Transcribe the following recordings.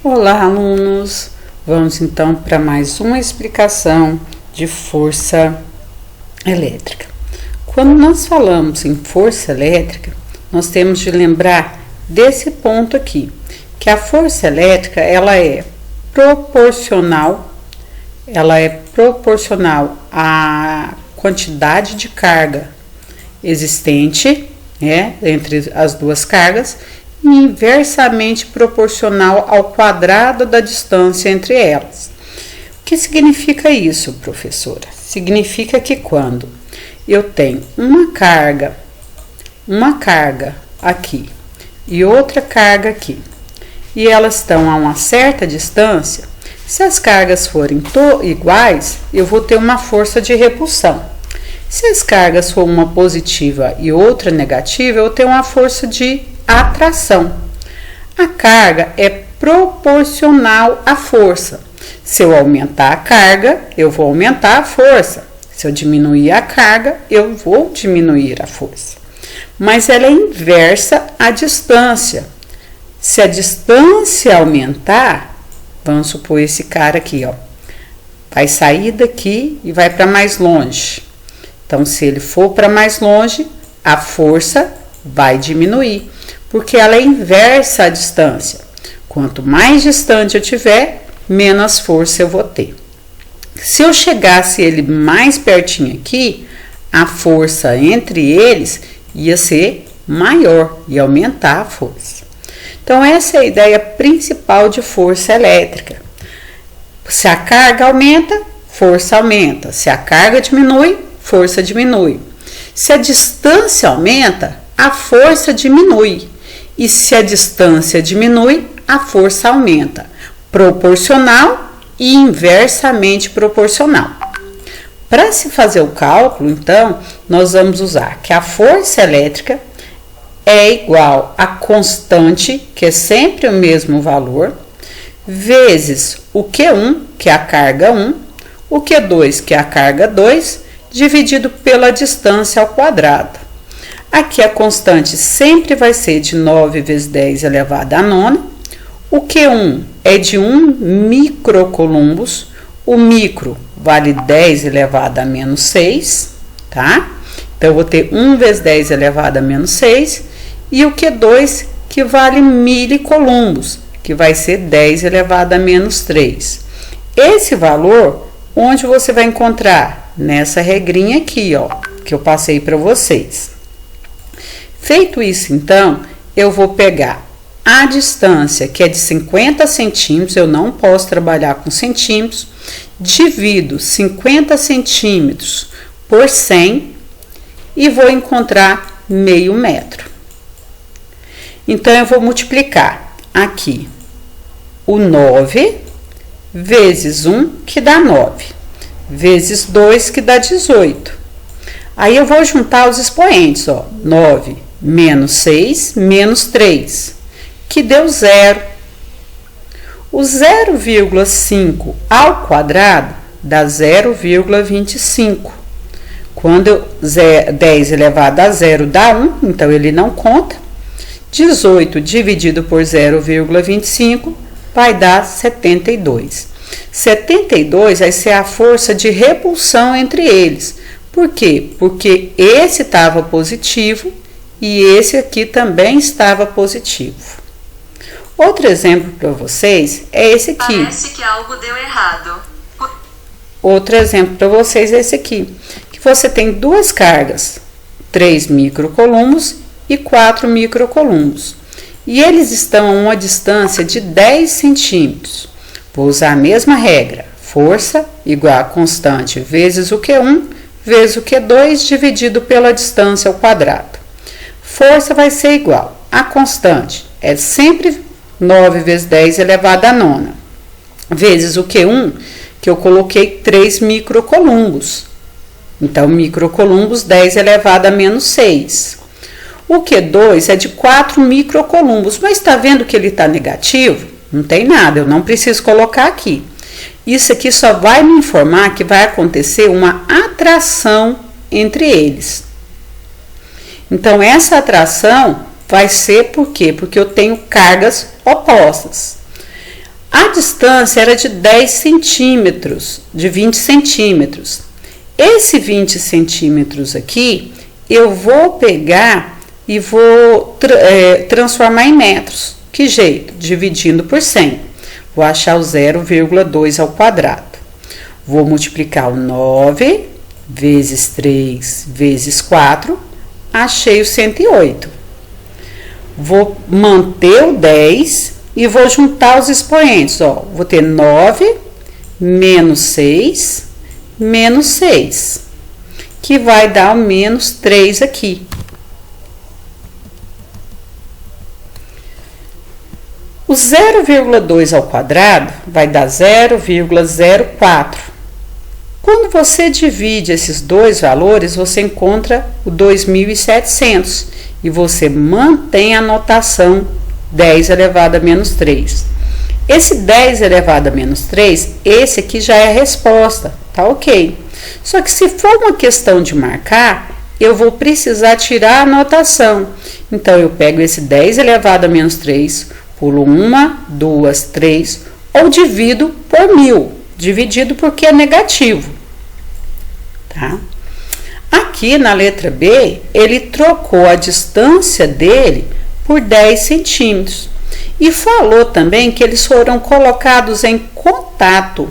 Olá, alunos! Vamos então para mais uma explicação de força elétrica. Quando nós falamos em força elétrica, nós temos de lembrar desse ponto aqui, que a força elétrica ela é proporcional à quantidade de carga existente, entre as duas cargas, e inversamente proporcional ao quadrado da distância entre elas. O que significa isso, professora? Significa que quando eu tenho uma carga aqui e outra carga aqui, e elas estão a uma certa distância, se as cargas forem iguais, eu vou ter uma força de repulsão. Se as cargas for uma positiva e outra negativa, eu vou ter uma força de atração. A carga é proporcional à força. Se eu aumentar a carga, eu vou aumentar a força. Se eu diminuir a carga, eu vou diminuir a força. Mas ela é inversa à distância. Se a distância aumentar, vamos supor esse cara aqui, vai sair daqui e vai para mais longe. Então, se ele for para mais longe, a força vai diminuir, porque ela é inversa à distância. Quanto mais distante eu tiver, menos força eu vou ter. Se eu chegasse ele mais pertinho aqui, a força entre eles ia ser maior e aumentar a força. Então, essa é a ideia principal de força elétrica. Se a carga aumenta, força aumenta. Se a carga diminui, força diminui. Se a distância aumenta, a força diminui. E se a distância diminui, a força aumenta. Proporcional e inversamente proporcional. Para se fazer o cálculo, então, nós vamos usar que a força elétrica é igual a constante, que é sempre o mesmo valor, vezes o Q1, que é a carga 1, o Q2, que é a carga 2, dividido pela distância ao quadrado. Aqui a constante sempre vai ser de 9 vezes 10 elevado à nona. O Q1 é de 1 microcoulombos. O micro vale 10 elevado a menos 6, tá? Então, eu vou ter 1 vezes 10 elevado a menos 6. E o Q2, que vale milicoulombos, que vai ser 10 elevado a menos 3. Esse valor, onde você vai encontrar? Nessa regrinha aqui, que eu passei para vocês. Feito isso, então, eu vou pegar a distância, que é de 50 centímetros, eu não posso trabalhar com centímetros, divido 50 centímetros por 100 e vou encontrar meio metro. Então, eu vou multiplicar aqui o 9 vezes 1, que dá 9, vezes 2, que dá 18. Aí, eu vou juntar os expoentes, 9 menos 6 menos 3, que deu 0. O 0,5 ao quadrado dá 0,25. Quando 10 elevado a 0 dá 1, então ele não conta. 18 dividido por 0,25 vai dar 72. 72 vai ser a força de repulsão entre eles. Por quê? Porque esse estava positivo e esse aqui também estava positivo. Outro exemplo para vocês é esse aqui. Parece que algo deu errado. Outro exemplo para vocês é esse aqui. Que você tem duas cargas, 3 microcoulombos e 4 microcoulombos. E eles estão a uma distância de 10 centímetros. Vou usar a mesma regra. Força igual a constante vezes o Q1 vezes o Q2 dividido pela distância ao quadrado. Força vai ser igual a constante, é sempre 9 vezes 10 elevado à nona, vezes o Q1, que eu coloquei 3 microcoulombos. Então, microcoulombos 10 elevado a menos 6. O Q2 é de 4 microcoulombos, mas está vendo que ele está negativo? Não tem nada, eu não preciso colocar aqui. Isso aqui só vai me informar que vai acontecer uma atração entre eles. Então, essa atração vai ser por quê? Porque eu tenho cargas opostas. A distância era de 10 centímetros, de 20 centímetros. Esse 20 centímetros aqui, eu vou pegar e vou transformar em metros. Que jeito? Dividindo por 100. Vou achar o 0,2 ao quadrado. Vou multiplicar o 9 vezes 3 vezes 4. Achei o 108. Vou manter o 10 e vou juntar os expoentes. Ó, vou ter 9 menos 6 menos 6, que vai dar o menos 3 aqui. O 0,2 ao quadrado vai dar 0,04. Quando você divide esses dois valores, você encontra o 2.700 e você mantém a notação 10 elevado a menos 3. Esse 10 elevado a menos 3, esse aqui já é a resposta, tá ok. Só que se for uma questão de marcar, eu vou precisar tirar a notação. Então, eu pego esse 10 elevado a menos 3, pulo 1, 2, 3, ou divido por 1000. Dividido porque é negativo, tá? Aqui na letra B, ele trocou a distância dele por 10 centímetros. E falou também que eles foram colocados em contato.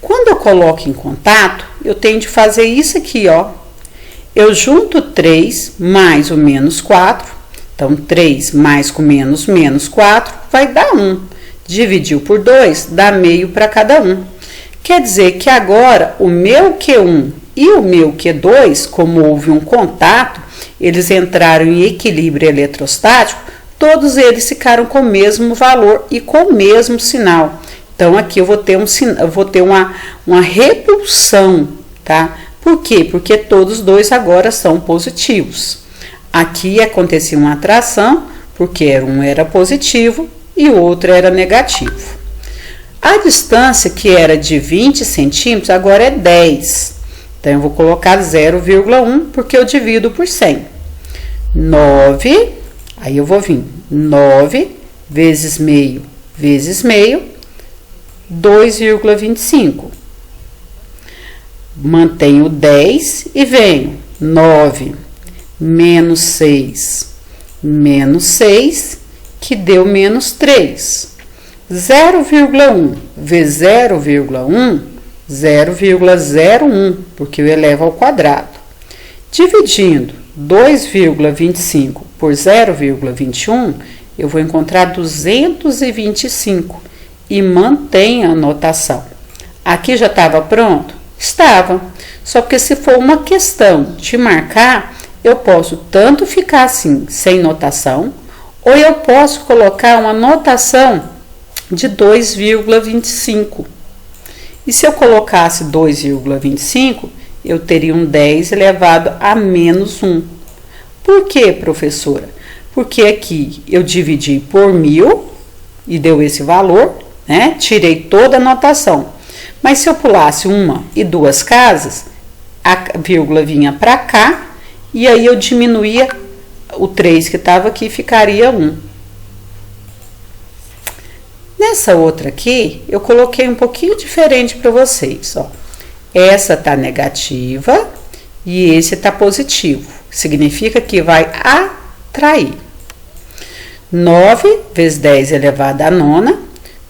Quando eu coloco em contato, eu tenho de fazer isso aqui, ó. Eu junto 3 mais o menos 4. Então, 3 mais com menos 4 vai dar 1. Dividiu por 2, dá meio para cada um. Quer dizer que agora o meu Q1 e o meu Q2, como houve um contato, eles entraram em equilíbrio eletrostático, todos eles ficaram com o mesmo valor e com o mesmo sinal. Então, aqui eu vou ter, uma repulsão, tá? Por quê? Porque todos dois agora são positivos. Aqui acontecia uma atração, porque um era positivo e o outro era negativo. A distância, que era de 20 centímetros, agora é 10. Então, eu vou colocar 0,1, porque eu divido por 100. 9, aí eu vou vir 9 vezes meio, 2,25. Mantenho 10 e venho 9 menos 6, que deu menos 3. 0,1 vezes 0,1, 0,01, porque eu elevo ao quadrado. Dividindo 2,25 por 0,21, eu vou encontrar 225 e mantenho a notação. Aqui já estava pronto? Estava. Só que se for uma questão de marcar, eu posso tanto ficar assim, sem notação, ou eu posso colocar uma notação de 2,25. E se eu colocasse 2,25, eu teria um 10 elevado a menos 1. Por quê, professora? Porque aqui eu dividi por 1000 e deu esse valor, né? Tirei toda a notação. Mas se eu pulasse uma e duas casas, a vírgula vinha para cá e aí eu diminuía o 3 que estava aqui, ficaria 1. Nessa outra aqui, eu coloquei um pouquinho diferente para vocês, ó. Essa tá negativa e esse tá positivo. Significa que vai atrair. 9 vezes 10 elevado a nona.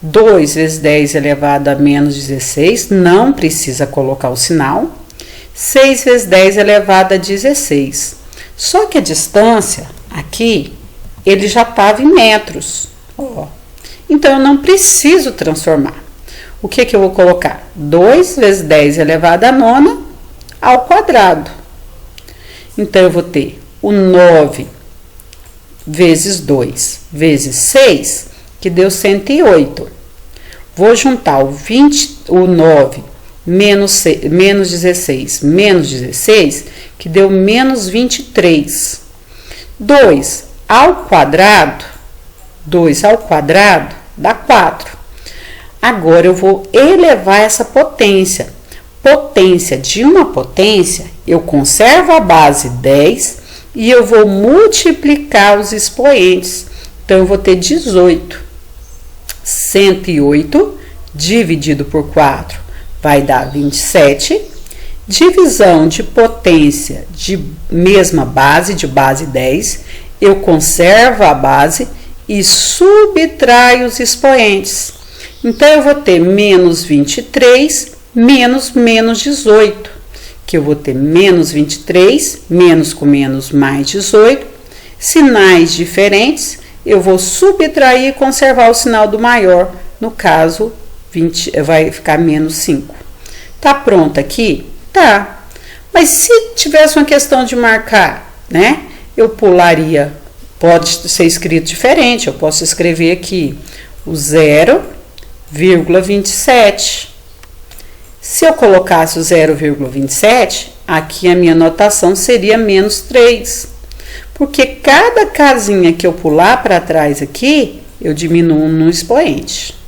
2 vezes 10 elevado a menos 16. Não precisa colocar o sinal. 6 vezes 10 elevado a 16. Só que a distância aqui, ele já estava em metros, ó. Então, eu não preciso transformar. O que eu vou colocar? 2 vezes 10 elevado a nona ao quadrado. Então, eu vou ter o 9 vezes 2 vezes 6, que deu 108. Vou juntar o 9 menos 16 menos 16, que deu menos 23. 2 ao quadrado dá 4. Agora, eu vou elevar essa potência. Potência de uma potência, eu conservo a base 10 e eu vou multiplicar os expoentes. Então, eu vou ter 18. 108 dividido por 4 vai dar 27. Divisão de potência de mesma base, de base 10, eu conservo a base e subtraio os expoentes. Então, eu vou ter menos 23 menos 18, que eu vou ter menos 23, menos com menos mais 18, sinais diferentes, eu vou subtrair e conservar o sinal do maior, no caso, 20, vai ficar menos 5. Tá pronto aqui? Tá. Mas se tivesse uma questão de marcar, né? Eu pularia, pode ser escrito diferente, eu posso escrever aqui o 0,27. Se eu colocasse o 0,27, aqui a minha notação seria menos 3. Porque cada casinha que eu pular para trás aqui, eu diminuo no expoente.